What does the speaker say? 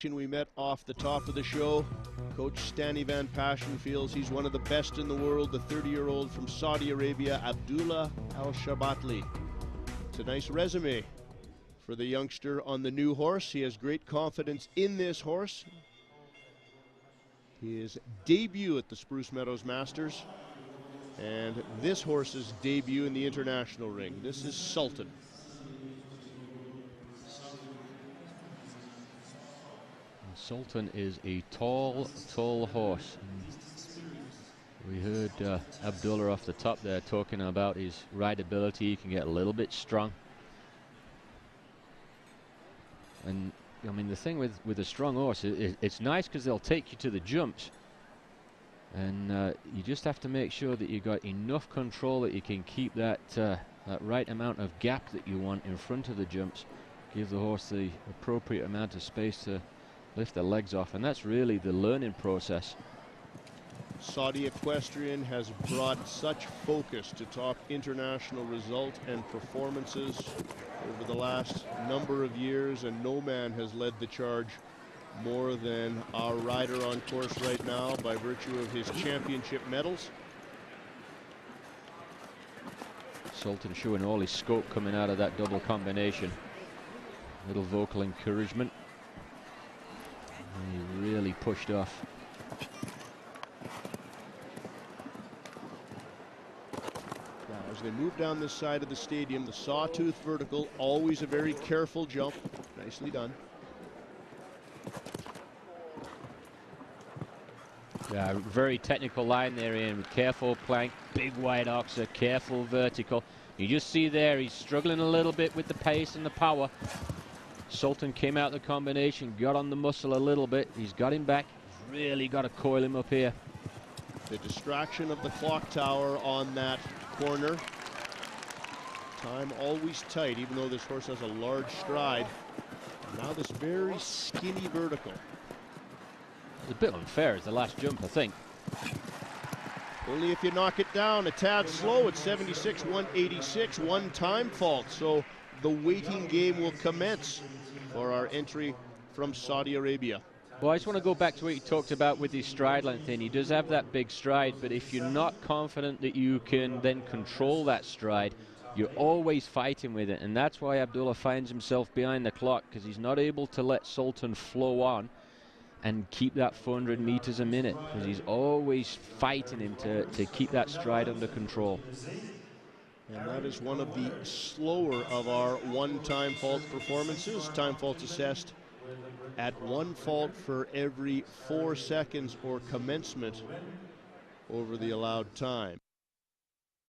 We met off the top of the show. Coach Stanny Van Passion feels he's one of the best in the world, the 30-year-old from Saudi Arabia, Abdullah Al-Shabatli. It's a nice resume for the youngster on the new horse. He has great confidence in this horse. His debut at the Spruce Meadows Masters, and this horse's debut in the international ring. This is Sultan. Sultan is a tall horse. We heard Abdullah off the top there talking about his rideability. He can get a little bit strong. And I mean, the thing with a strong horse, it's nice because they'll take you to the jumps. And you just have to make sure that you got enough control that you can keep that right amount of gap that you want in front of the jumps. Give the horse the appropriate amount of space to lift the legs off, and that's really the learning process. Saudi Equestrian has brought such focus to top international results and performances over the last number of years, and no man has led the charge more than our rider on course right now by virtue of his championship medals. Sultan showing all his scope coming out of that double combination. Little vocal encouragement. And he really pushed off. Now, as they move down this side of the stadium, the sawtooth vertical, always a very careful jump. Nicely done. Yeah, very technical line there, Ian, with careful plank, big wide oxer, careful vertical. You just see there, he's struggling a little bit with the pace and the power. Sultan came out the combination, got on the muscle a little bit. He's got him back. He's really got to coil him up here. The distraction of the clock tower on that corner. Time always tight, even though this horse has a large stride. Now this very skinny vertical. It's a bit unfair as the last jump, I think. Only if you knock it down a tad slow at 76, 186, one time fault. So the waiting game will commence for our entry from Saudi Arabia. Well, I just want to go back to what you talked about with his stride length, and he does have that big stride, but if you're not confident that you can then control that stride, you're always fighting with it, and that's why Abdullah finds himself behind the clock, because he's not able to let Sultan flow on and keep that 400 meters a minute, because he's always fighting him to keep that stride under control. And that is one of the slower of our one-time fault performances. Time faults assessed at 1 fault for every 4 seconds or commencement over the allowed time.